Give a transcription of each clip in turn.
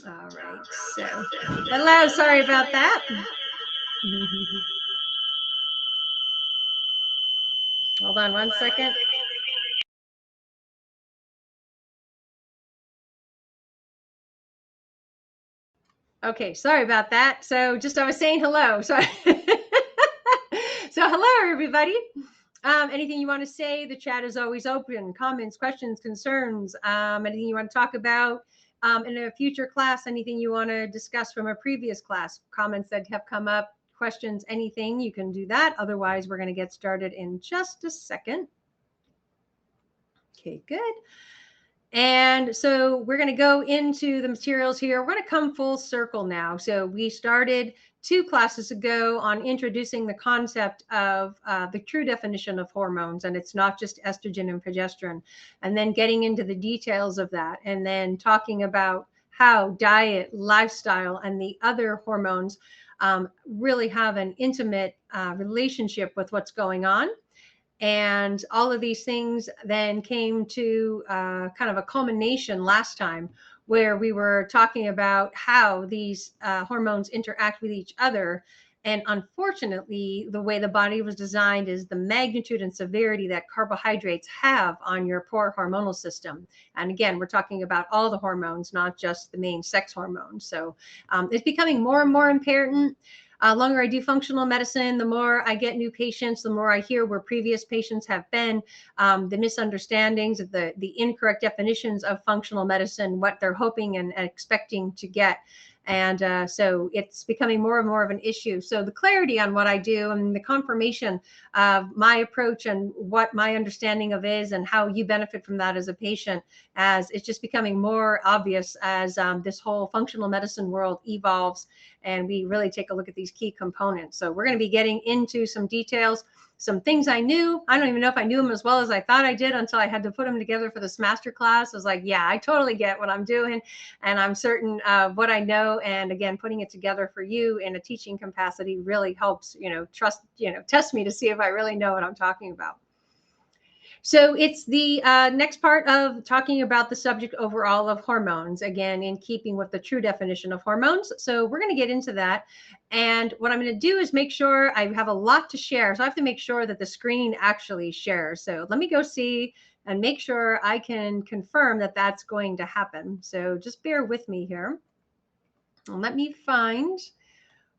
All right. So, hello. Sorry about that. Hold on one second. Okay, sorry about that. So, just I was saying hello. Sorry. So, hello, everybody. Anything you want to say? The chat is always open. Comments, questions, concerns. Anything you want to talk about in a future class? Anything you want to discuss from a previous class? Comments that have come up, questions, anything, you can do that. Otherwise, we're going to get started in just a second. Okay, good. And so we're going to go into the materials here. We're going to come full circle now. So we started 2 classes ago on introducing the concept of the true definition of hormones, and it's not just estrogen and progesterone, and then getting into the details of that, and then talking about how diet, lifestyle, and the other hormones really have an intimate relationship with what's going on. And all of these things then came to kind of a culmination last time where we were talking about how these hormones interact with each other. And unfortunately, the way the body was designed is the magnitude and severity that carbohydrates have on your poor hormonal system. And again, we're talking about all the hormones, not just the main sex hormones. So it's becoming more and more important. Longer I do functional medicine, the more I get new patients, the more I hear where previous patients have been, the misunderstandings, the incorrect definitions of functional medicine, what they're hoping and expecting to get. And so it's becoming more and more of an issue. So the clarity on what I do and the confirmation of my approach and what my understanding of is and how you benefit from that as a patient, as it's just becoming more obvious as this whole functional medicine world evolves and we really take a look at these key components. So we're going to be getting into some details, some things I knew. I don't even know if I knew them as well as I thought I did until I had to put them together for this master class. I was like, yeah, I totally get what I'm doing, and I'm certain of what I know. And again, putting it together for you in a teaching capacity really helps, test me to see if I really know what I'm talking about. So it's the next part of talking about the subject overall of hormones, again, in keeping with the true definition of hormones. So we're going to get into that. And what I'm going to do is make sure I have a lot to share. So I have to make sure that the screen actually shares. So let me go see and make sure I can confirm that that's going to happen. So just bear with me here. And let me find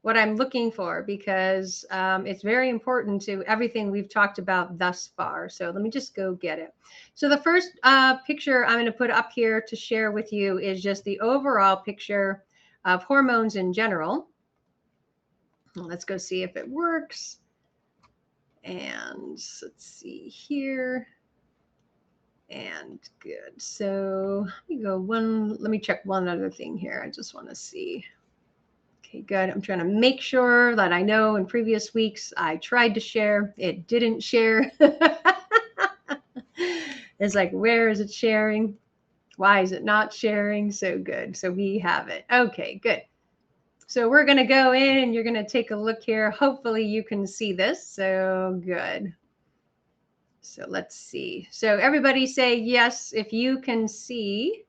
what I'm looking for, because it's very important to everything we've talked about thus far. So let me just go get it. So the first picture I'm going to put up here to share with you is just the overall picture of hormones in general. Let's go see if it works. And let's see here. And good. So let me check one other thing here. I just want to see. Okay, good. I'm trying to make sure that I know in previous weeks I tried to share. It didn't share. It's like, where is it sharing? Why is it not sharing? So good. So we have it. Okay, good. So we're going to go in and you're going to take a look here. Hopefully you can see this. So good. So let's see. So everybody say yes if you can see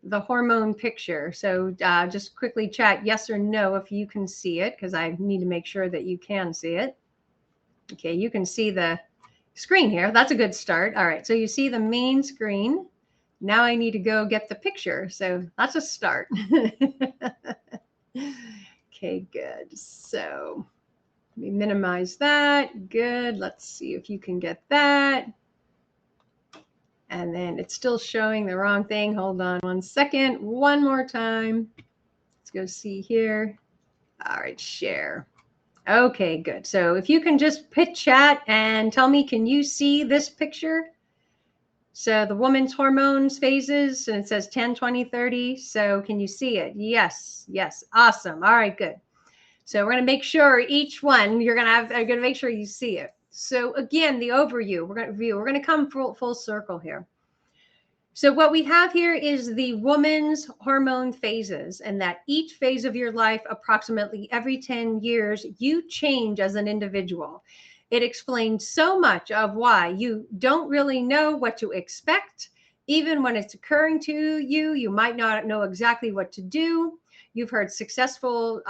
the hormone picture. So just quickly chat yes or no if you can see it, because I need to make sure that you can see it. Okay, you can see the screen here. That's a good start. All right, so you see the main screen. Now I need to go get the picture. So that's a start. Okay, good. So let me minimize that. Good. Let's see if you can get that. And then it's still showing the wrong thing. Hold on one second. One more time. Let's go see here. All right, share. Okay, good. So if you can just hit chat and tell me, can you see this picture? So the woman's hormones phases, and it says 10, 20, 30. So can you see it? Yes, yes. Awesome. All right, good. So we're going to make sure each one, you're going to make sure you see it. So again, the overview, we're going to come full circle here. So what we have here is the woman's hormone phases, and that each phase of your life, approximately every 10 years, you change as an individual. It explains so much of why you don't really know what to expect Even when it's occurring to you, you might not know exactly what to do. You've heard successful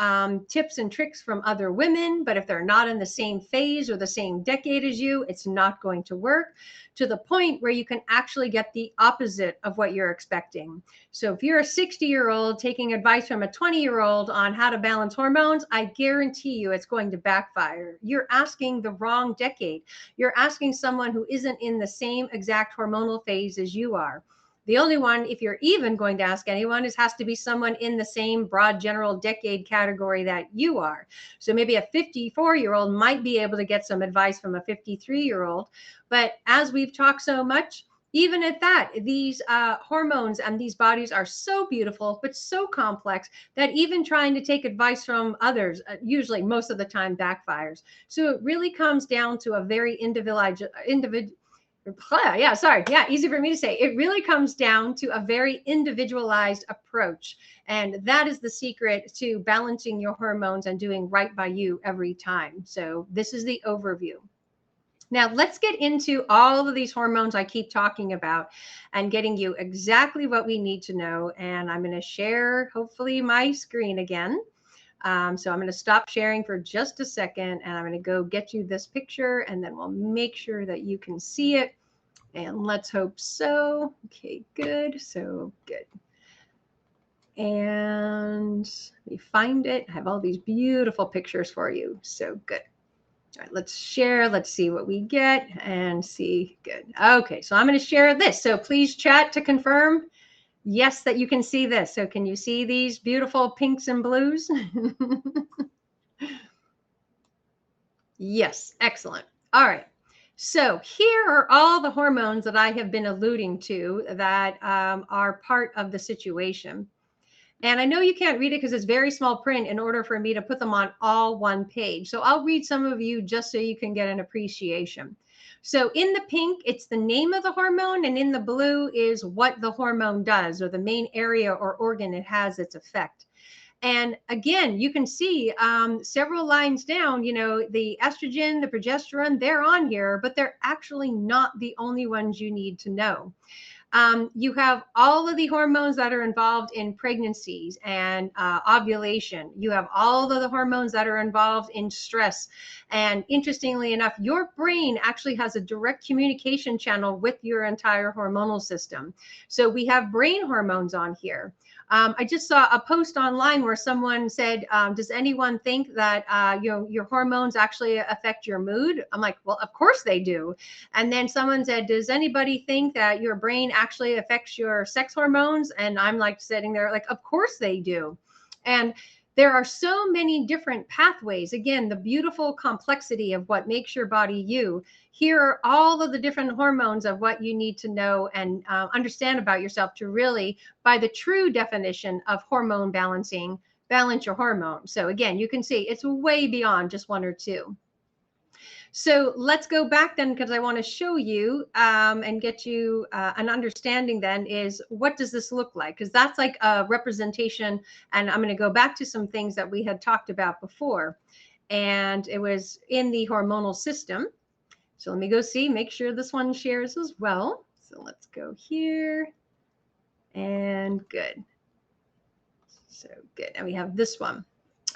tips and tricks from other women, but if they're not in the same phase or the same decade as you, it's not going to work, to the point where you can actually get the opposite of what you're expecting. So if you're a 60-year-old taking advice from a 20-year-old on how to balance hormones, I guarantee you it's going to backfire. You're asking the wrong decade. You're asking someone who isn't in the same exact hormonal phase as you are. The only one, if you're even going to ask anyone, has to be someone in the same broad general decade category that you are. So maybe a 54-year-old might be able to get some advice from a 53-year-old. But as we've talked so much, even at that, these hormones and these bodies are so beautiful, but so complex that even trying to take advice from others, usually most of the time backfires. So it really comes down to a very easy for me to say. It really comes down to a very individualized approach. And that is the secret to balancing your hormones and doing right by you every time. So this is the overview. Now, let's get into all of these hormones I keep talking about and getting you exactly what we need to know. And I'm going to share, hopefully, my screen again. So I'm going to stop sharing for just a second, and I'm going to go get you this picture, and then we'll make sure that you can see it. And let's hope so. Okay, good. So good. And let me find it. I have all these beautiful pictures for you. So good. All right, let's share. Let's see what we get and see. Good. Okay, so I'm going to share this. So please chat to confirm, yes, that you can see this. So can you see these beautiful pinks and blues? Yes, excellent. All right. So here are all the hormones that I have been alluding to that are part of the situation. And I know you can't read it because it's very small print in order for me to put them on all one page. So I'll read some of you just so you can get an appreciation. So in the pink, it's the name of the hormone, and in the blue is what the hormone does, or the main area or organ it has its effect. And again, you can see several lines down, the estrogen, the progesterone, they're on here, but they're actually not the only ones you need to know. You have all of the hormones that are involved in pregnancies and ovulation. You have all of the hormones that are involved in stress. And interestingly enough, your brain actually has a direct communication channel with your entire hormonal system. So we have brain hormones on here. I just saw a post online where someone said, does anyone think that your hormones actually affect your mood? I'm like, well, of course they do. And then someone said, does anybody think that your brain actually affects your sex hormones? And I'm like sitting there like, of course they do. And there are so many different pathways. Again, the beautiful complexity of what makes your body you. Here are all of the different hormones of what you need to know and understand about yourself to really, by the true definition of hormone balancing, balance your hormones. So again, you can see it's way beyond just one or two. So let's go back then, because I want to show you and get you an understanding then is what does this look like? Because that's like a representation. And I'm going to go back to some things that we had talked about before. And it was in the hormonal system. So let me go see, make sure this one shares as well. So let's go here. And good. So good. And we have this one.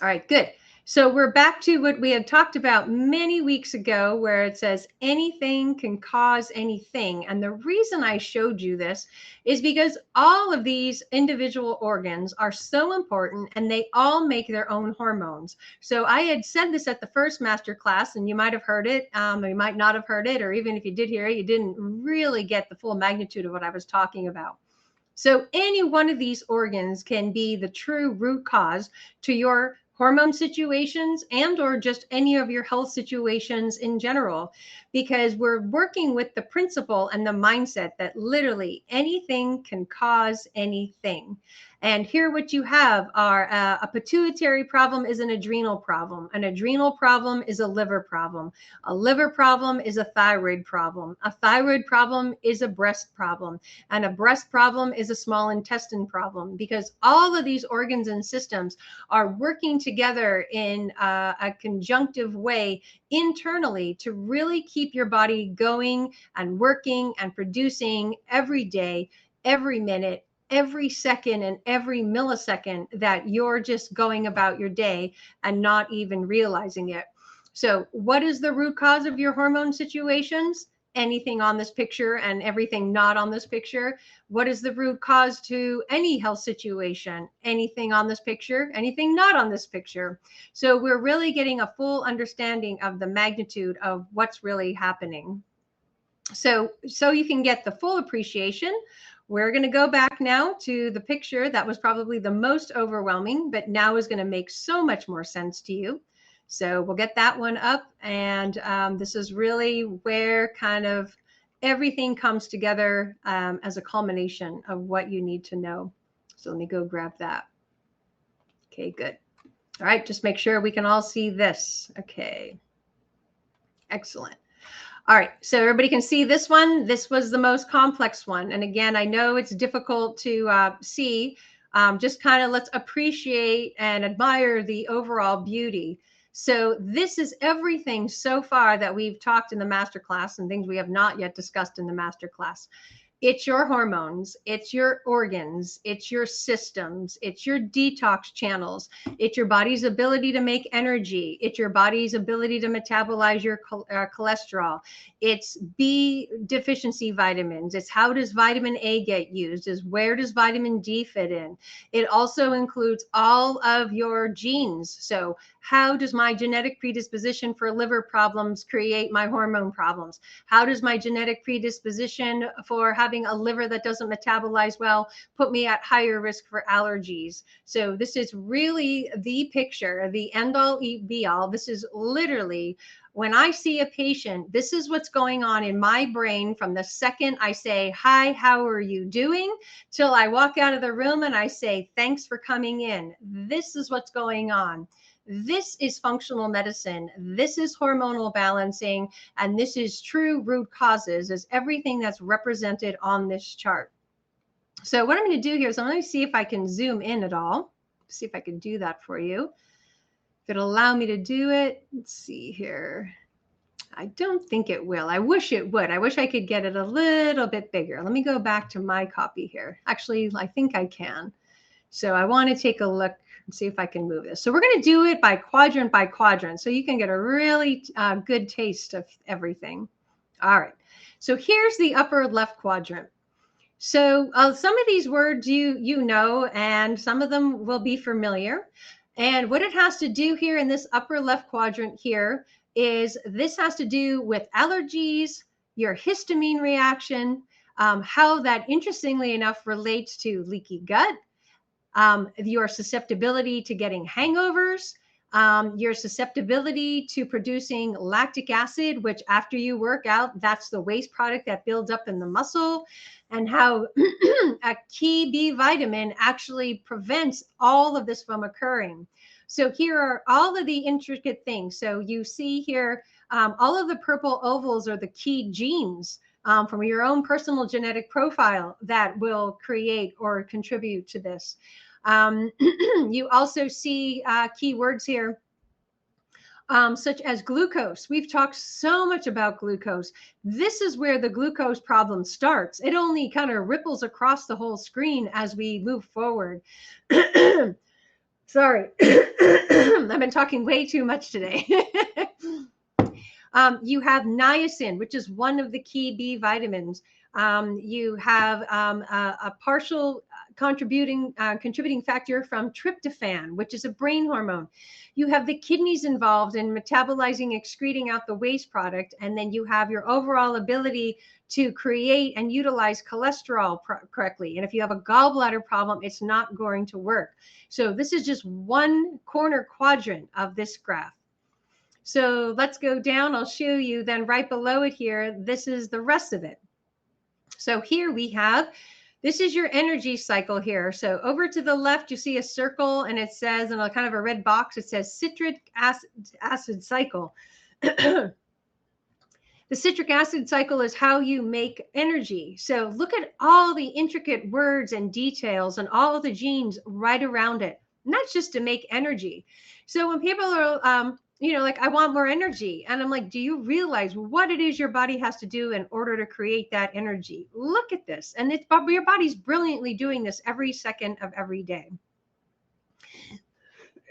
All right, good. So we're back to what we had talked about many weeks ago, where it says anything can cause anything. And the reason I showed you this is because all of these individual organs are so important and they all make their own hormones. So I had said this at the first master class, and you might have heard it, or you might not have heard it, or even if you did hear it, you didn't really get the full magnitude of what I was talking about. So any one of these organs can be the true root cause to your hormone situations and or just any of your health situations in general, because we're working with the principle and the mindset that literally anything can cause anything. And here what you have are a pituitary problem is an adrenal problem. An adrenal problem is a liver problem. A liver problem is a thyroid problem. A thyroid problem is a breast problem. And a breast problem is a small intestine problem, because all of these organs and systems are working together in a conjunctive way internally to really keep your body going and working and producing every day, every minute, every second, and every millisecond that you're just going about your day and not even realizing it. So what is the root cause of your hormone situations? Anything on this picture and everything not on this picture. What is the root cause to any health situation? Anything on this picture, anything not on this picture. So we're really getting a full understanding of the magnitude of what's really happening. So you can get the full appreciation, we're going to go back now to the picture that was probably the most overwhelming, but now is going to make so much more sense to you. So we'll get that one up. And this is really where kind of everything comes together as a culmination of what you need to know. So let me go grab that. Okay, good. All right, just make sure we can all see this. Okay, excellent. All right, so everybody can see this one. This was the most complex one. And again, I know it's difficult to see. Just kind of let's appreciate and admire the overall beauty. So this is everything so far that we've talked in the masterclass and things we have not yet discussed in the masterclass. It's your hormones, it's your organs, it's your systems, it's your detox channels, it's your body's ability to make energy, it's your body's ability to metabolize your cholesterol, it's B deficiency vitamins, it's how does vitamin A get used, is where does vitamin D fit in. It also includes all of your genes. So how does my genetic predisposition for liver problems create my hormone problems? How does my genetic predisposition for having a liver that doesn't metabolize well put me at higher risk for allergies? So this is really the picture, the end all be all. This is literally when I see a patient, this is what's going on in my brain from the second I say, hi, how are you doing? Till I walk out of the room and I say, thanks for coming in. This is what's going on. This is functional medicine. This is hormonal balancing. And this is true root causes, is everything that's represented on this chart. So what I'm going to do here is I'm going to see if I can zoom in at all. See if I can do that for you. If it'll allow me to do it. Let's see here. I don't think it will. I wish it would. I wish I could get it a little bit bigger. Let me go back to my copy here. Actually, I think I can. So I want to take a look and see if I can move this. So we're going to do it by quadrant, so you can get a really good taste of everything. All right. So here's the upper left quadrant. So some of these words you know, and some of them will be familiar. And what it has to do here in this upper left quadrant here is this has to do with allergies, your histamine reaction, how that interestingly enough relates to leaky gut, your susceptibility to getting hangovers, your susceptibility to producing lactic acid, which after you work out, that's the waste product that builds up in the muscle, and how a key B vitamin actually prevents all of this from occurring. So here are all of the intricate things. So you see here, all of the purple ovals are the key genes from your own personal genetic profile that will create or contribute to this. You also see keywords here, such as glucose. We've talked so much about glucose. This is where the glucose problem starts. It only kind of ripples across the whole screen as we move forward. Sorry, I've been talking way too much today. You have niacin, which is one of the key B vitamins. You have a partial contributing factor from tryptophan, which is a brain hormone. You have the kidneys involved in metabolizing, excreting out the waste product, and then you have your overall ability to create and utilize cholesterol correctly. And if you have a gallbladder problem, it's not going to work. So this is just one corner quadrant of this graph. So let's go down. I'll show you then right below it here. This is the rest of it. So here we have This is your energy cycle here. So over to the left, you see a circle and it says, in a kind of a red box, it says citric acid cycle. The citric acid cycle is how you make energy. So look at all the intricate words and details and all the genes right around it. And that's just to make energy. So when people are, like, I want more energy. And I'm like, do you realize what it is your body has to do in order to create that energy? Look at this. And your body's brilliantly doing this every second of every day.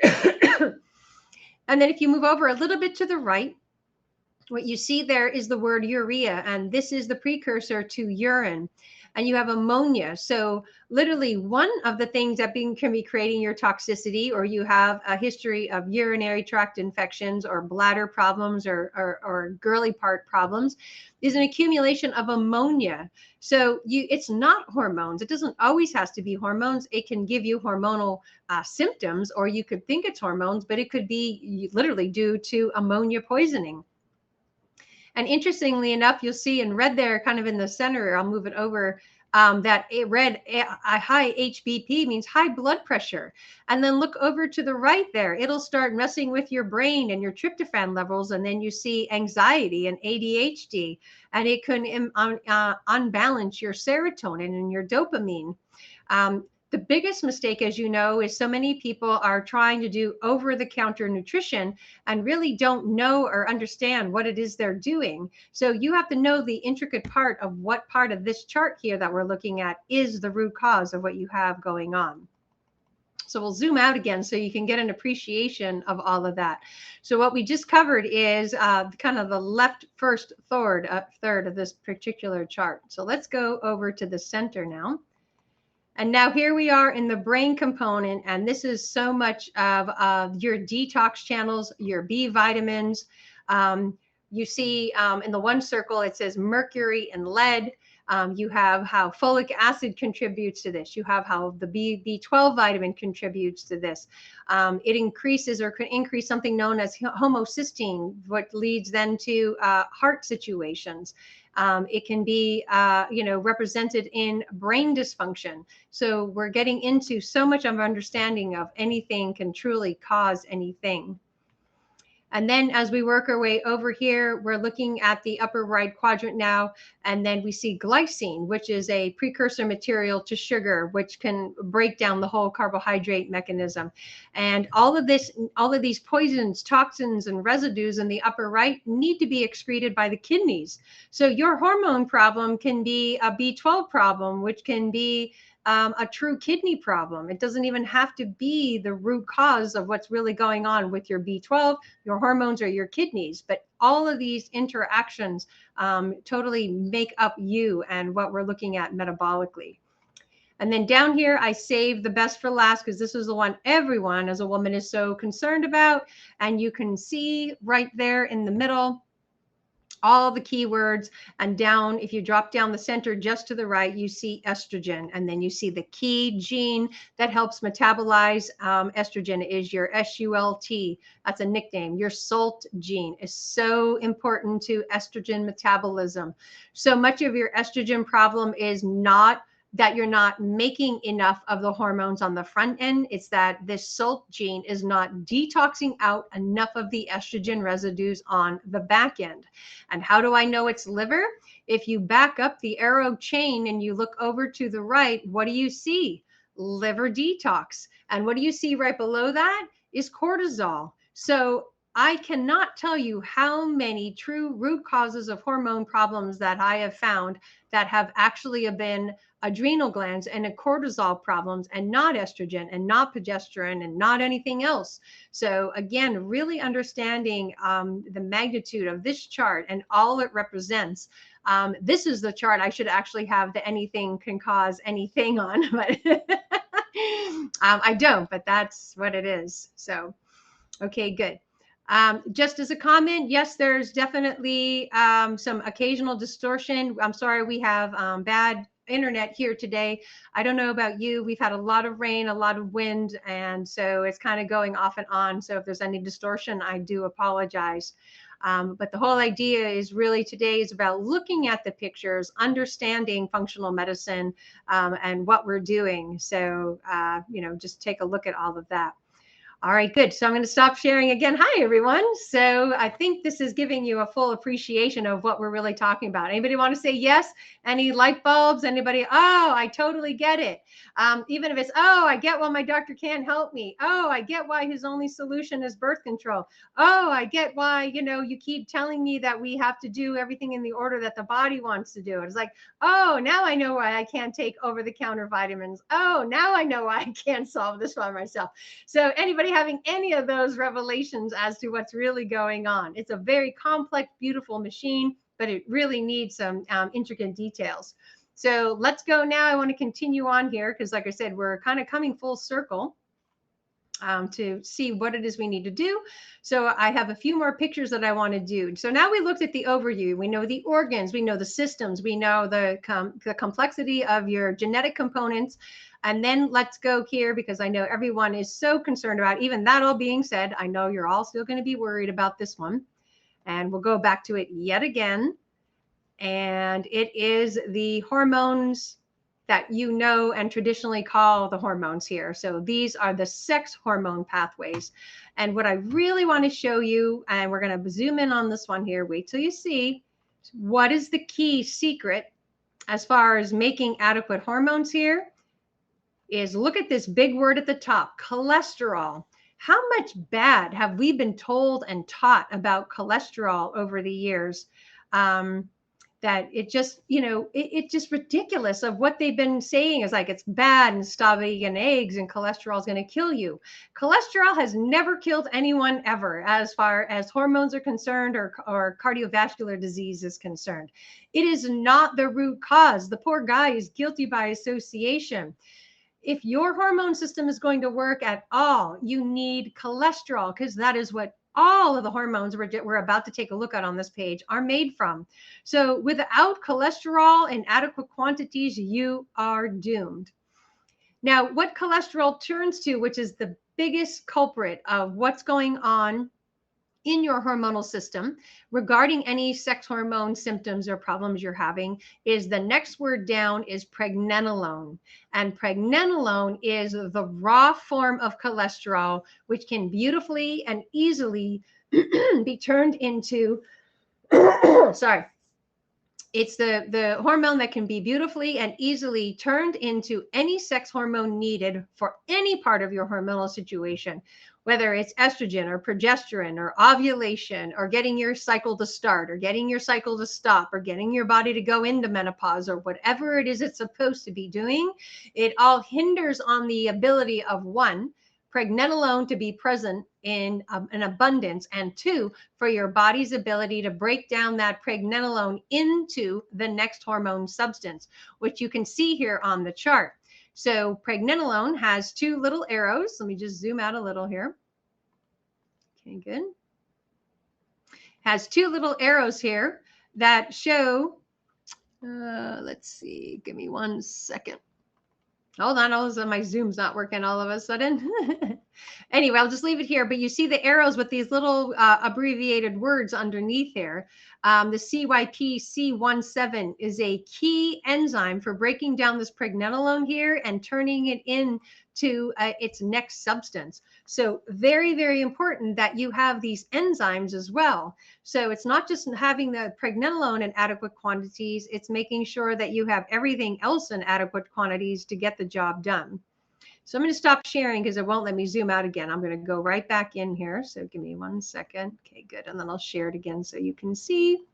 And then if you move over a little bit to the right, what you see there is the word urea, and this is the precursor to urine. And you have ammonia. So literally one of the things that can be creating your toxicity, or you have a history of urinary tract infections or bladder problems or girly part problems, is an accumulation of ammonia. So it's not hormones. It doesn't always has to be hormones. It can give you hormonal symptoms, or you could think it's hormones, but it could be literally due to ammonia poisoning. And interestingly enough, you'll see in red there, kind of in the center, I'll move it over, that a high HBP means high blood pressure. And then look over to the right there, it'll start messing with your brain and your tryptophan levels. And then you see anxiety and ADHD, and it can unbalance your serotonin and your dopamine. The biggest mistake, as you know, is so many people are trying to do over-the-counter nutrition and really don't know or understand what it is they're doing. So you have to know the intricate part of what part of this chart here that we're looking at is the root cause of what you have going on. So we'll zoom out again so you can get an appreciation of all of that. So what we just covered is kind of the left first third of this particular chart. So let's go over to the center now. And now here we are in the brain component, and this is so much of your detox channels, your B vitamins. You see in the one circle, it says mercury and lead. You have how folic acid contributes to this. You have how the B12 vitamin contributes to this. It increases or could increase something known as homocysteine, what leads then to heart situations. It can be, represented in brain dysfunction. So we're getting into so much of understanding of anything can truly cause anything. And then as we work our way over here, we're looking at the upper right quadrant now. And then we see glycine, which is a precursor material to sugar, which can break down the whole carbohydrate mechanism. And all of these poisons, toxins, and residues in the upper right need to be excreted by the kidneys. So your hormone problem can be a B12 problem, which can be a true kidney problem. It doesn't even have to be the root cause of what's really going on with your B12, your hormones, or your kidneys. But all of these interactions totally make up you and what we're looking at metabolically. And then down here, I saved the best for last because this is the one everyone as a woman is so concerned about. And you can see right there in the middle, all the keywords, and down, if you drop down the center just to the right, you see estrogen. And then you see the key gene that helps metabolize estrogen is your SULT. That's a nickname. Your SULT gene is so important to estrogen metabolism. So much of your estrogen problem is not that you're not making enough of the hormones on the front end. It's that this SULT gene is not detoxing out enough of the estrogen residues on the back end. And how do I know it's liver? If you back up the arrow chain and you look over to the right, what do you see? Liver detox. And what do you see right below that is cortisol. So I cannot tell you how many true root causes of hormone problems that I have found that have actually been adrenal glands and cortisol problems, and not estrogen and not progesterone and not anything else. So again, really understanding the magnitude of this chart and all it represents. This is the chart I should actually have the anything can cause anything on, but I don't, but that's what it is. So, okay, good. Just as a comment, yes, there's definitely some occasional distortion. I'm sorry, we have bad internet here today. I don't know about you. We've had a lot of rain, a lot of wind, and so it's kind of going off and on. So if there's any distortion, I do apologize. But the whole idea is really today is about looking at the pictures, understanding functional medicine, and what we're doing. So, just take a look at all of that. All right, good. So I'm going to stop sharing again. Hi, everyone. So I think this is giving you a full appreciation of what we're really talking about. Anybody want to say yes? Any light bulbs? Anybody? Oh, I totally get it. Even if it's, oh, I get why my doctor can't help me. Oh, I get why his only solution is birth control. Oh, I get why, you keep telling me that we have to do everything in the order that the body wants to do. It's like, oh, now I know why I can't take over-the-counter vitamins. Oh, now I know why I can't solve this by myself. So anybody having any of those revelations as to what's really going on? It's a very complex, beautiful machine, but it really needs some intricate details. So let's go now. I want to continue on here because, like I said, we're kind of coming full circle to see what it is we need to do. So I have a few more pictures that I want to do. So now we looked at the overview. We know the organs, we know the systems, we know the complexity of your genetic components. And then let's go here because I know everyone is so concerned about, even that all being said, I know you're all still going to be worried about this one. And we'll go back to it yet again. And it is the hormones that and traditionally call the hormones here. So these are the sex hormone pathways. And what I really want to show you, and we're going to zoom in on this one here, wait till you see, what is the key secret as far as making adequate hormones here is look at this big word at the top, cholesterol. How much bad have we been told and taught about cholesterol over the years? That it just, it's just ridiculous of what they've been saying is like, it's bad and stop eating eggs and cholesterol is going to kill you. Cholesterol has never killed anyone ever, as far as hormones are concerned or cardiovascular disease is concerned. It is not the root cause. The poor guy is guilty by association. If your hormone system is going to work at all, you need cholesterol because that is what all of the hormones we're about to take a look at on this page are made from. So without cholesterol in adequate quantities, you are doomed. Now, what cholesterol turns to, which is the biggest culprit of what's going on in your hormonal system regarding any sex hormone symptoms or problems you're having, is the next word down is pregnenolone. And pregnenolone is the raw form of cholesterol, which can beautifully and easily be turned into, sorry, it's the hormone that can be beautifully and easily turned into any sex hormone needed for any part of your hormonal situation, whether it's estrogen or progesterone or ovulation or getting your cycle to start or getting your cycle to stop or getting your body to go into menopause or whatever it is it's supposed to be doing. It all hinders on the ability of one, pregnenolone to be present in an abundance, and two, for your body's ability to break down that pregnenolone into the next hormone substance, which you can see here on the chart. So pregnenolone has two little arrows. Let me just zoom out a little here. Okay, good. Has two little arrows here that show, let's see, give me 1 second. Hold on, all of a sudden my Zoom's not working all of a sudden. Anyway, I'll just leave it here. But you see the arrows with these little abbreviated words underneath here. The CYP-C17 is a key enzyme for breaking down this pregnenolone here and turning it into its next substance. So very, very important that you have these enzymes as well. So it's not just having the pregnenolone in adequate quantities, it's making sure that you have everything else in adequate quantities to get the job done. So I'm going to stop sharing because it won't let me zoom out again. I'm going to go right back in here. So give me 1 second. Okay, good. And then I'll share it again so you can see.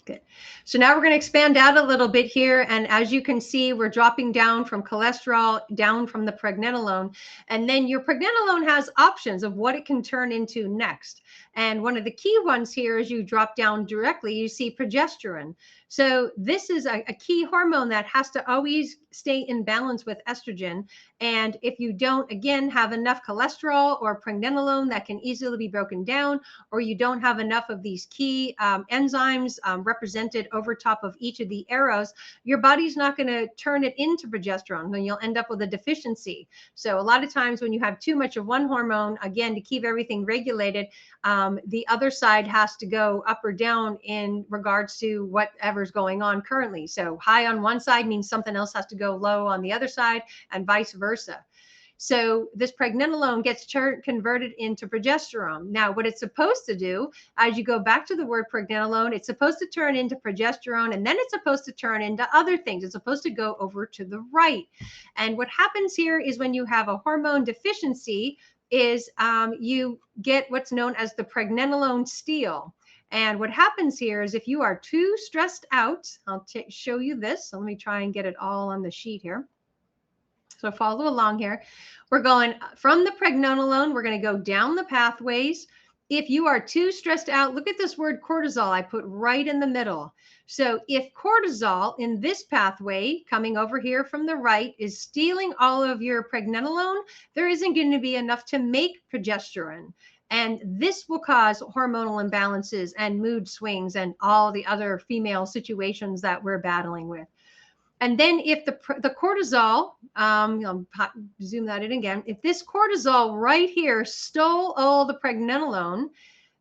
Good. So now we're going to expand out a little bit here. And as you can see, we're dropping down from cholesterol, down from the pregnenolone. And then your pregnenolone has options of what it can turn into next. And one of the key ones here is you drop down directly, you see progesterone. So this is a key hormone that has to always stay in balance with estrogen. And if you don't, again, have enough cholesterol or pregnenolone that can easily be broken down, or you don't have enough of these key enzymes represented over top of each of the arrows, your body's not going to turn it into progesterone, then you'll end up with a deficiency. So a lot of times when you have too much of one hormone, again, to keep everything regulated, the other side has to go up or down in regards to whatever's going on currently. So high on one side means something else has to go low on the other side, and vice versa. So this pregnenolone gets converted into progesterone. Now, what it's supposed to do, as you go back to the word pregnenolone, it's supposed to turn into progesterone, and then it's supposed to turn into other things. It's supposed to go over to the right. And what happens here is when you have a hormone deficiency, is you get what's known as the pregnenolone steal. And what happens here is if you are too stressed out, I'll show you this. So let me try and get it all on the sheet here. So follow along here. We're going from the pregnenolone. We're going to go down the pathways. If you are too stressed out, look at this word cortisol I put right in the middle. So if cortisol in this pathway coming over here from the right is stealing all of your pregnenolone, there isn't going to be enough to make progesterone. And this will cause hormonal imbalances and mood swings and all the other female situations that we're battling with. And then if the cortisol, I'll zoom that in again, if this cortisol right here stole all the pregnenolone,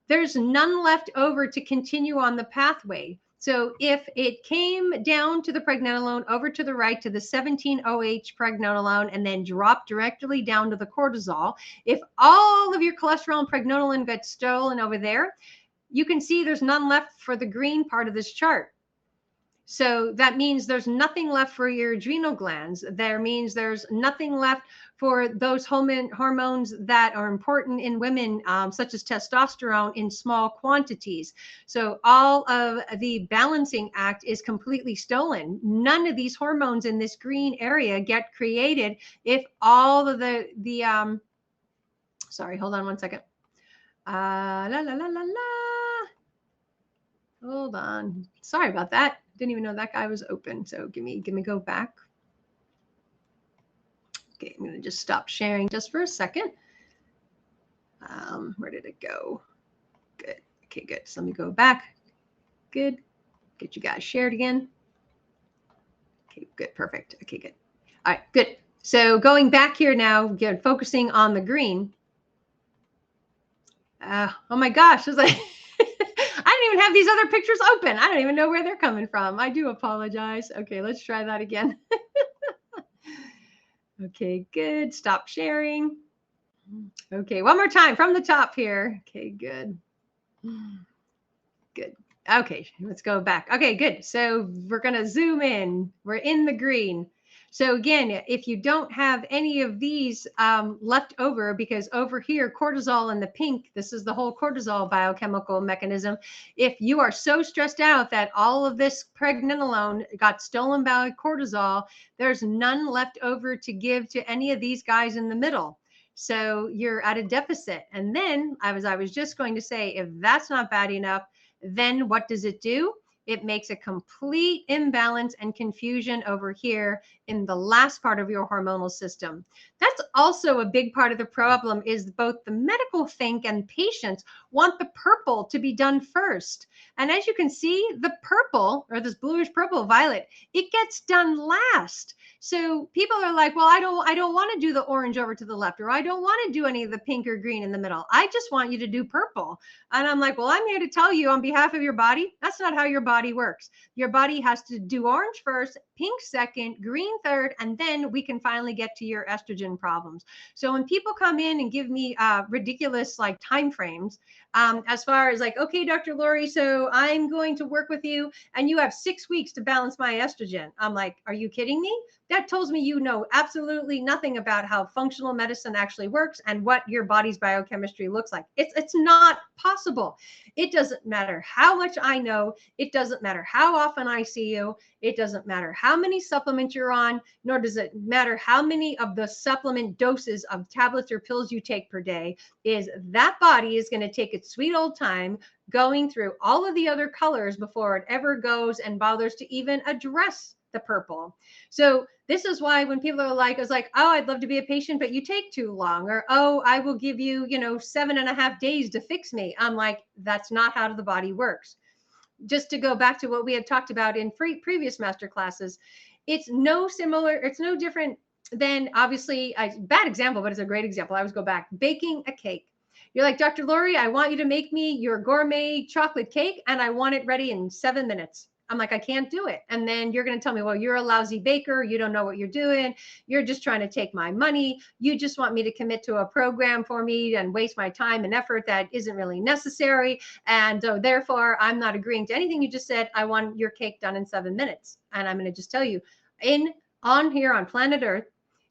there's none left over to continue on the pathway. So if it came down to the pregnenolone over to the right to the 17-OH pregnenolone and then dropped directly down to the cortisol, if all of your cholesterol and pregnenolone got stolen over there, you can see there's none left for the green part of this chart. So that means there's nothing left for your adrenal glands. There means there's nothing left for those hormones that are important in women, such as testosterone, in small quantities. So all of the balancing act is completely stolen. None of these hormones in this green area get created if all of sorry, hold on one second. La la la la la. Hold on. Sorry about that. Didn't even know that guy was open. So give me go back. Okay, I'm gonna just stop sharing just for a second. Where did it go? Good. Okay, good. So let me go back. Good. Get you guys shared again. Okay, good. Perfect. Okay, good. All right, good. So going back here now, again, focusing on the green. Oh my gosh, it's like I didn't even have these other pictures open. I don't even know where they're coming from. I do apologize. Okay, let's try that again. Okay, good. Stop sharing. Okay, one more time from the top here. Okay, good. Good. Okay, let's go back. Okay, good. So we're going to zoom in. We're in the green. So again, if you don't have any of these left over, because over here, cortisol in the pink, this is the whole cortisol biochemical mechanism. If you are so stressed out that all of this pregnenolone got stolen by cortisol, there's none left over to give to any of these guys in the middle. So you're at a deficit. And then I was just going to say, if that's not bad enough, then what does it do? It makes a complete imbalance and confusion over here in the last part of your hormonal system. That's also a big part of the problem, is both the medical think and patients want the purple to be done first. And as you can see, the purple, or this bluish purple violet, it gets done last. So people are like, well, I don't want to do the orange over to the left, or I don't want to do any of the pink or green in the middle. I just want you to do purple. And I'm like, well, I'm here to tell you on behalf of your body, that's not how your body works. Your body has to do orange first, pink second, green third, and then we can finally get to your estrogen problems. So when people come in and give me ridiculous like time frames, as far as like, okay, Dr. Lori, so I'm going to work with you and you have 6 weeks to balance my estrogen. I'm like, are you kidding me? that tells me you know absolutely nothing about how functional medicine actually works and what your body's biochemistry looks like. It's not possible. It doesn't matter how much I know. It doesn't matter how often I see you. It doesn't matter how many supplements you're on, nor does it matter how many of the supplement doses of tablets or pills you take per day. Is that body is going to take its sweet old time going through all of the other colors before it ever goes and bothers to even address the purple. So this is why when people are like, it's like, oh, I'd love to be a patient, but you take too long, or oh, I will give you, 7.5 days to fix me. I'm like, that's not how the body works. Just to go back to what we had talked about in previous master classes, it's no different than, obviously, a bad example, but it's a great example. I always go back, baking a cake. You're like, Dr. Lori, I want you to make me your gourmet chocolate cake, and I want it ready in 7 minutes. I'm like, I can't do it. And then you're going to tell me, well, you're a lousy baker. You don't know what you're doing. You're just trying to take my money. You just want me to commit to a program for me and waste my time and effort that isn't really necessary. And so therefore, I'm not agreeing to anything you just said. I want your cake done in 7 minutes. And I'm going to just tell you, on here on planet Earth,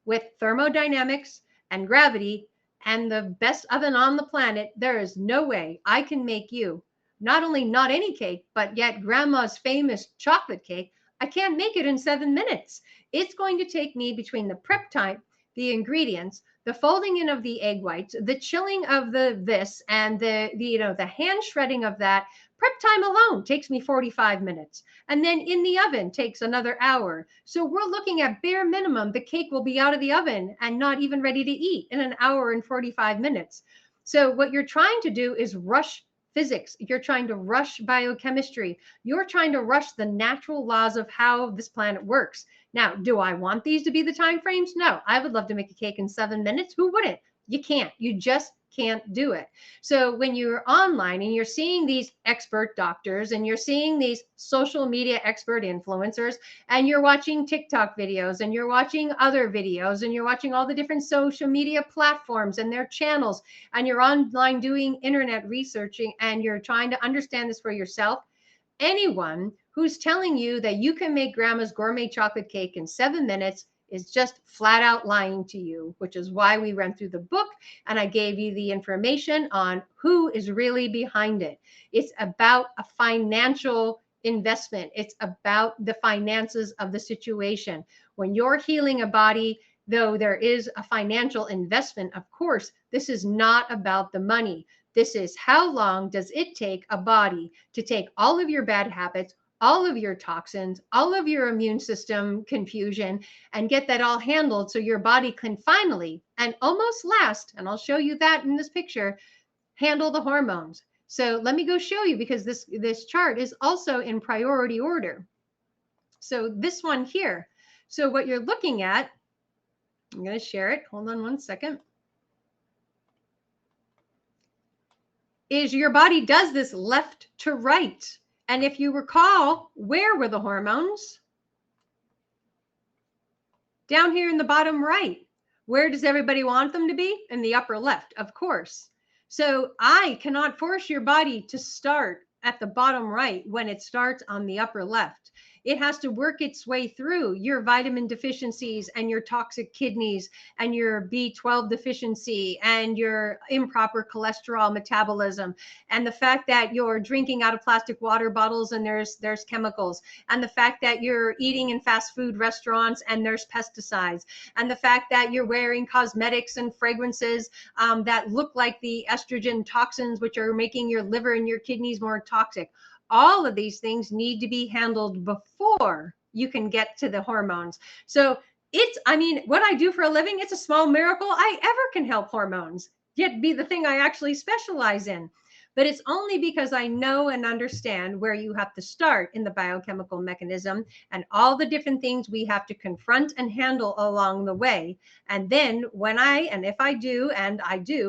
with thermodynamics and gravity and the best oven on the planet, there is no way I can make you not only not any cake, but yet grandma's famous chocolate cake. I can't make it in 7 minutes. It's going to take me between the prep time, the ingredients, the folding in of the egg whites, the chilling of this, and the hand shredding of that. Prep time alone takes me 45 minutes. And then in the oven takes another hour. So we're looking at bare minimum, the cake will be out of the oven and not even ready to eat in an hour and 45 minutes. So what you're trying to do is rush physics. You're trying to rush biochemistry. You're trying to rush the natural laws of how this planet works. Now, do I want these to be the time frames? No, I would love to make a cake in 7 minutes. Who wouldn't? You can't. You just can't do it. So when you're online and you're seeing these expert doctors and you're seeing these social media expert influencers and you're watching TikTok videos and you're watching other videos and you're watching all the different social media platforms and their channels and you're online doing internet researching and you're trying to understand this for yourself, anyone who's telling you that you can make grandma's gourmet chocolate cake in 7 minutes is just flat out lying to you, which is why we ran through the book and I gave you the information on who is really behind it. It's about a financial investment. It's about the finances of the situation. When you're healing a body, though there is a financial investment, of course, this is not about the money. This is how long does it take a body to take all of your bad habits, all of your toxins, all of your immune system confusion, and get that all handled so your body can finally and almost last, and I'll show you that in this picture, handle the hormones. So let me go show you, because this chart is also in priority order. So this one here. So what you're looking at, I'm going to share it. Hold on one second. Is your body does this left to right. And if you recall, where were the hormones? Down here in the bottom right. Where does everybody want them to be? In the upper left, of course. So I cannot force your body to start at the bottom right when it starts on the upper left. It has to work its way through your vitamin deficiencies and your toxic kidneys and your B12 deficiency and your improper cholesterol metabolism and the fact that you're drinking out of plastic water bottles and there's chemicals, and the fact that you're eating in fast food restaurants and there's pesticides, and the fact that you're wearing cosmetics and fragrances that look like the estrogen toxins, which are making your liver and your kidneys more toxic. All of these things need to be handled before you can get to the hormones. So what I do for a living, it's a small miracle I ever can help hormones, yet be the thing I actually specialize in. But it's only because I know and understand where you have to start in the biochemical mechanism and all the different things we have to confront and handle along the way. And then if I do,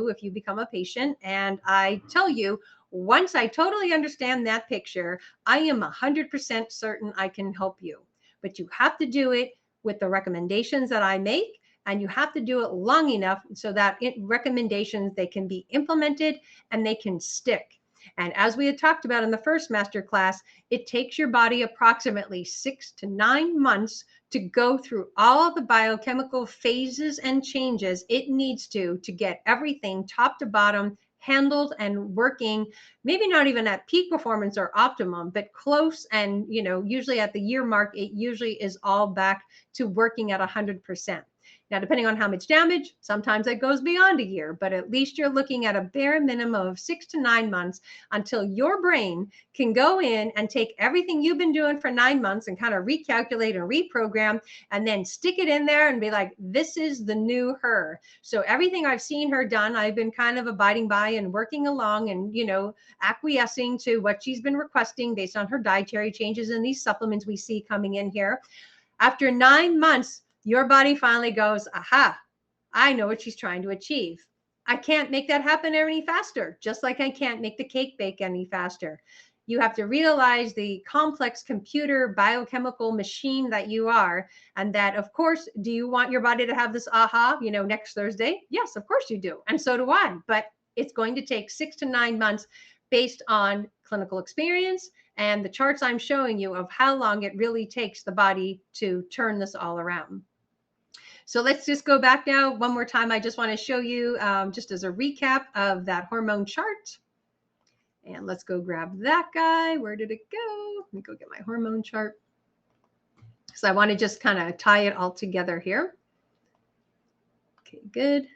if you become a patient and I tell you, once I totally understand that picture, I am 100% certain I can help you. But you have to do it with the recommendations that I make, and you have to do it long enough so that recommendations, they can be implemented and they can stick. And as we had talked about in the first master class, it takes your body approximately 6 to 9 months to go through all the biochemical phases and changes it needs to get everything top to bottom handled and working, maybe not even at peak performance or optimum, but close. And, usually at the year mark, it usually is all back to working at 100%. Now, depending on how much damage, sometimes it goes beyond a year, but at least you're looking at a bare minimum of 6 to 9 months until your brain can go in and take everything you've been doing for 9 months and kind of recalculate and reprogram and then stick it in there and be like, this is the new her. So everything I've seen her done, I've been kind of abiding by and working along and, acquiescing to what she's been requesting based on her dietary changes and these supplements we see coming in here. After 9 months, your body finally goes, aha, I know what she's trying to achieve. I can't make that happen any faster, just like I can't make the cake bake any faster. You have to realize the complex computer biochemical machine that you are, and that, of course, do you want your body to have this aha, next Thursday? Yes, of course you do. And so do I. But it's going to take 6 to 9 months based on clinical experience and the charts I'm showing you of how long it really takes the body to turn this all around. So let's just go back now one more time. I just want to show you just as a recap of that hormone chart. And let's go grab that guy. Where did it go? Let me go get my hormone chart. So I want to just kind of tie it all together here. Okay, good.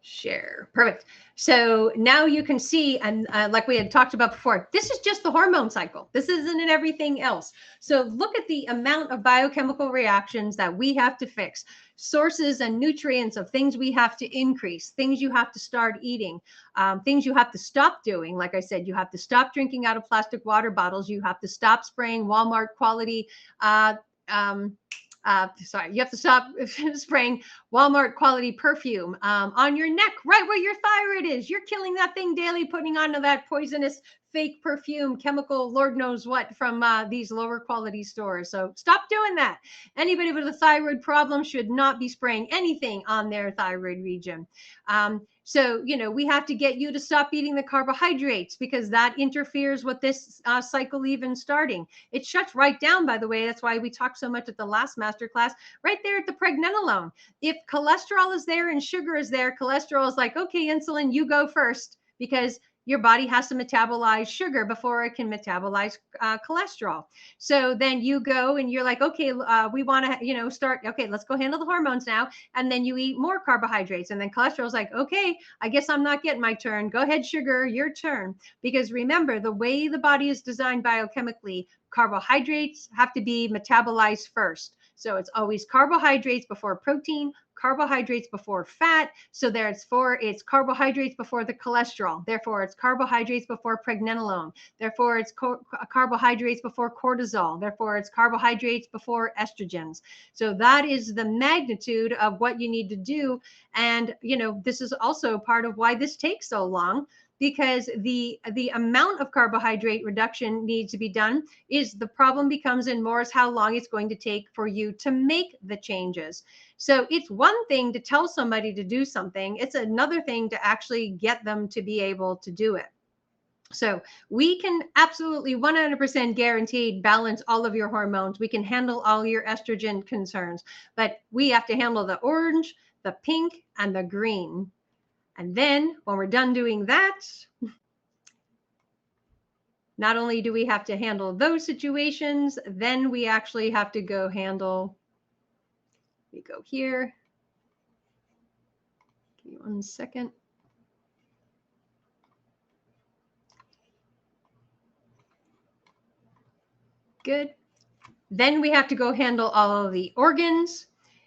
Share. Perfect. So now you can see, and like we had talked about before, this is just the hormone cycle. This isn't in everything else. So look at the amount of biochemical reactions that we have to fix, sources and nutrients of things we have to increase, things you have to start eating, things you have to stop doing. Like I said, you have to stop drinking out of plastic water bottles. You have to stop spraying Walmart quality you have to stop spraying Walmart quality perfume on your neck, right where your thyroid is. You're killing that thing daily, putting onto that poisonous fake perfume, chemical, Lord knows what, from these lower quality stores. So stop doing that. Anybody with a thyroid problem should not be spraying anything on their thyroid region. So, we have to get you to stop eating the carbohydrates because that interferes with this cycle even starting. It shuts right down, by the way. That's why we talked so much at the last masterclass, right there at the pregnenolone. If cholesterol is there and sugar is there, cholesterol is like, okay, insulin, you go first, because your body has to metabolize sugar before it can metabolize cholesterol. So then you go and you're like, okay, we want to, start. Okay, let's go handle the hormones now. And then you eat more carbohydrates. And then cholesterol is like, okay, I guess I'm not getting my turn. Go ahead, sugar, your turn. Because remember, the way the body is designed biochemically, carbohydrates have to be metabolized first. So it's always carbohydrates before protein, carbohydrates before fat. So it's carbohydrates before the cholesterol. Therefore, it's carbohydrates before pregnenolone. Therefore, it's carbohydrates before cortisol. Therefore, it's carbohydrates before estrogens. So that is the magnitude of what you need to do. And, this is also part of why this takes so long, because the amount of carbohydrate reduction needs to be done. Is the problem becomes in more is how long it's going to take for you to make the changes. So it's one thing to tell somebody to do something. It's another thing to actually get them to be able to do it. So we can absolutely 100% guaranteed balance all of your hormones. We can handle all your estrogen concerns, but we have to handle the orange, the pink, and the green. And then when we're done doing that, not only do we have to handle those situations, then we actually have to go handle, we go here. Give me 1 second. Good. Then we have to go handle all of the organs.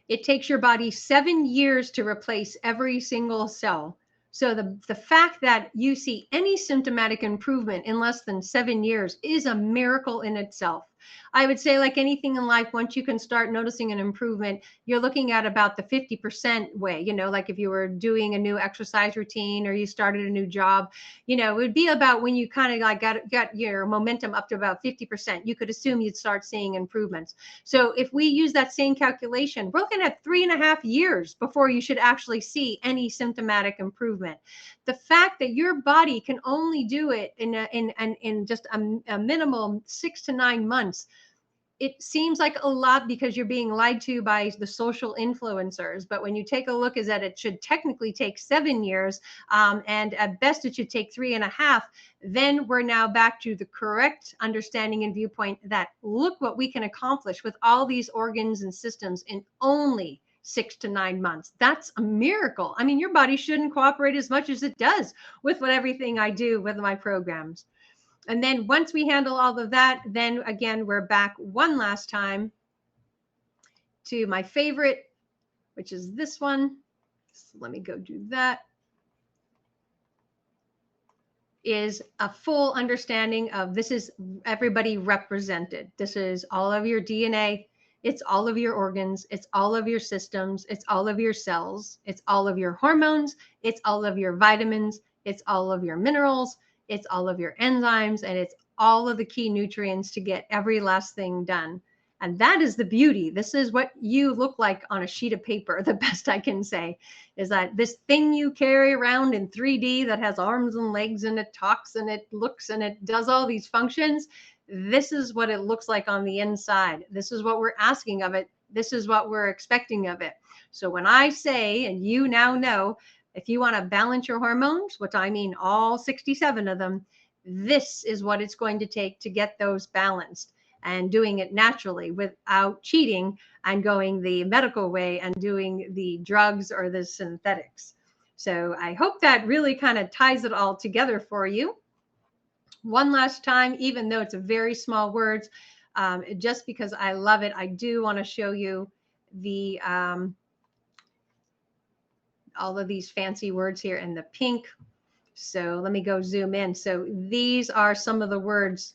It takes your body 7 years to replace every single cell. So the fact that you see any symptomatic improvement in less than 7 years is a miracle in itself. I would say, like anything in life, once you can start noticing an improvement, you're looking at about the 50% way. Like if you were doing a new exercise routine or you started a new job, it would be about when you kind of like got your momentum up to about 50%, you could assume you'd start seeing improvements. So if we use that same calculation, we're looking at 3.5 years before you should actually see any symptomatic improvement. The fact that your body can only do it in just a minimum 6 to 9 months, it seems like a lot because you're being lied to by the social influencers. But when you take a look, is that it should technically take 7 years, and at best it should take 3.5. Then we're now back to the correct understanding and viewpoint that look what we can accomplish with all these organs and systems in only 6 to 9 months. That's a miracle. I mean, your body shouldn't cooperate as much as it does with everything I do with my programs. And then once we handle all of that, then again, we're back one last time to my favorite, which is this one. So let me go do that. Is a full understanding of this is everybody represented. This is all of your DNA. It's all of your organs. It's all of your systems. It's all of your cells. It's all of your hormones. It's all of your vitamins. It's all of your minerals. It's all of your enzymes. And it's all of the key nutrients to get every last thing done. And that is the beauty. This is what you look like on a sheet of paper. The best I can say is that this thing you carry around in 3D that has arms and legs and it talks and it looks and it does all these functions. This is what it looks like on the inside. This is what we're asking of it. This is what we're expecting of it. So when I say, and you now know, if you want to balance your hormones, which I mean all 67 of them, this is what it's going to take to get those balanced, and doing it naturally without cheating and going the medical way and doing the drugs or the synthetics. So I hope that really kind of ties it all together for you. One last time, even though it's a very small words, just because I love it, I do want to show you the all of these fancy words here in the pink. So let me go zoom in. So these are some of the words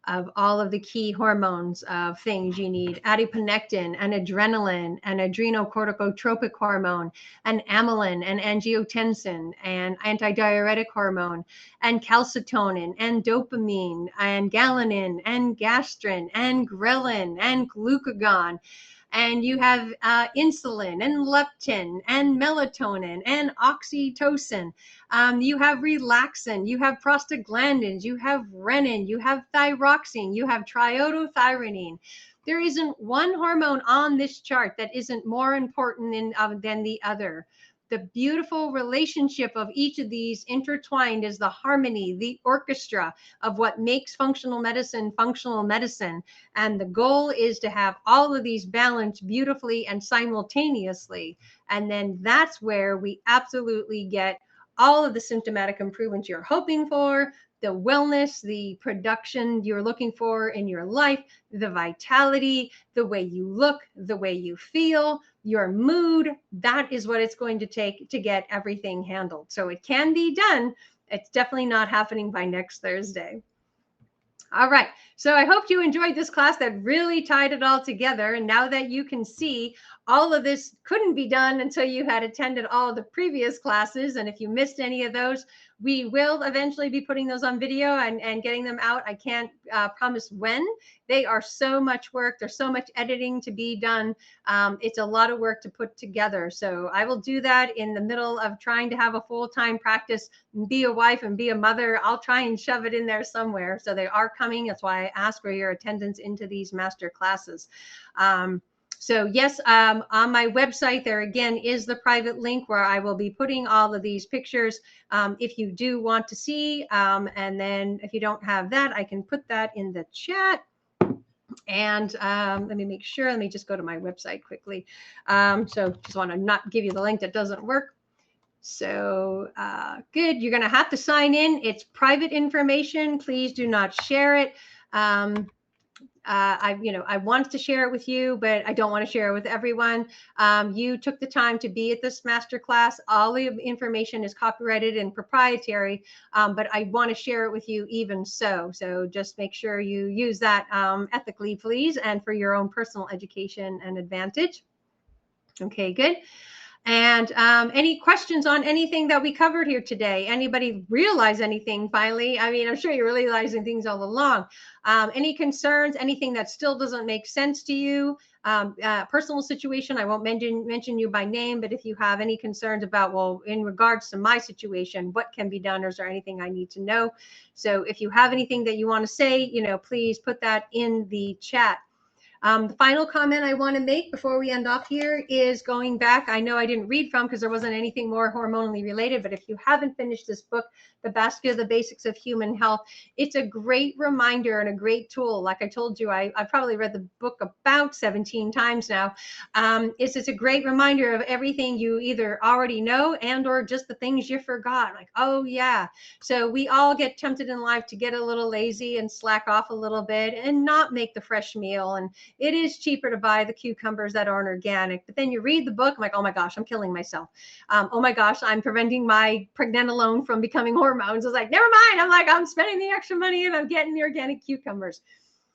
of all of the key hormones of things you need: adiponectin and adrenaline and adrenocorticotropic hormone and amylin and angiotensin and antidiuretic hormone and calcitonin and dopamine and galanin and gastrin and ghrelin and glucagon. And you have insulin and leptin and melatonin and oxytocin. You have relaxin, you have prostaglandins, you have renin, you have thyroxine, you have triiodothyronine. There isn't one hormone on this chart that isn't more important than the other. The beautiful relationship of each of these intertwined is the harmony, the orchestra of what makes functional medicine. And the goal is to have all of these balanced beautifully and simultaneously. And then that's where we absolutely get all of the symptomatic improvements you're hoping for, the wellness, the production you're looking for in your life, the vitality, the way you look, the way you feel, your mood. That is what it's going to take to get everything handled. So it can be done. It's definitely not happening by next Thursday. All right. So I hope you enjoyed this class that really tied it all together. And now that you can see, all of this couldn't be done until you had attended all the previous classes. And if you missed any of those, we will eventually be putting those on video and getting them out. I can't promise when. They are so much work. There's so much editing to be done. It's a lot of work to put together. So I will do that in the middle of trying to have a full-time practice, be a wife and be a mother. I'll try and shove it in there somewhere. So they are coming. That's why I ask for your attendance into these master classes. So yes, on my website, there again is the private link where I will be putting all of these pictures if you do want to see. And then if you don't have that, I can put that in the chat. And let me make sure. Let me just go to my website quickly. So just want to not give you the link that doesn't work. So good. You're going to have to sign in. It's private information. Please do not share it. I wanted to share it with you, but I don't want to share it with everyone. You took the time to be at this masterclass. All the information is copyrighted and proprietary, but I want to share it with you even so. So just make sure you use that ethically, please, and for your own personal education and advantage. Okay, good. And any questions on anything that we covered here today? Anybody realize anything finally? I mean, I'm sure you're realizing things all along. Any concerns, anything that still doesn't make sense to you? Personal situation, I won't mention you by name, but if you have any concerns about, well, in regards to my situation, what can be done, or is there anything I need to know? So if you have anything that you want to say, please put that in the chat. The final comment I want to make before we end off here is going back. I know I didn't read from because there wasn't anything more hormonally related, but if you haven't finished this book, The Basket, The Basics of Human Health, it's a great reminder and a great tool. Like I told you, I probably read the book about 17 times now. It's a great reminder of everything you either already know and or just the things you forgot. Like, oh yeah. So we all get tempted in life to get a little lazy and slack off a little bit and not make the fresh meal. And it is cheaper to buy the cucumbers that aren't organic. But then you read the book, I'm like, oh my gosh, I'm killing myself. Oh my gosh, I'm preventing my pregnenolone from becoming hormones. I was like, never mind. I'm like, I'm spending the extra money and I'm getting the organic cucumbers.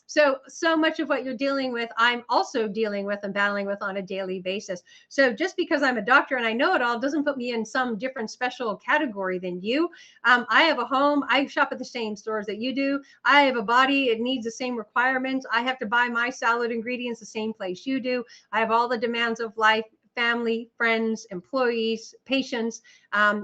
So much of what you're dealing with, I'm also dealing with and battling with on a daily basis. So just because I'm a doctor and I know it all doesn't put me in some different special category than you. I have a home. I shop at the same stores that you do. I have a body. It needs the same requirements. I have to buy my salad ingredients the same place you do. I have all the demands of life, family, friends, employees, patients.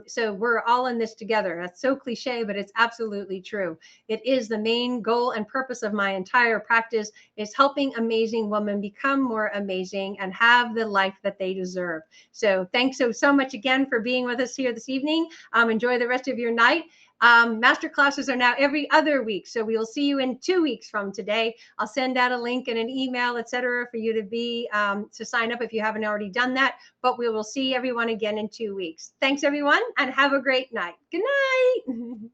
So we're all in this together. That's so cliche, but it's absolutely true. It is the main goal and purpose of my entire practice is helping amazing women become more amazing and have the life that they deserve. So thanks so much again for being with us here this evening. Enjoy the rest of your night. Master classes are now every other week. So we will see you in 2 weeks from today. I'll send out a link and an email, etc., for you to sign up if you haven't already done that. But we will see everyone again in 2 weeks. Thanks, everyone, and have a great night. Good night.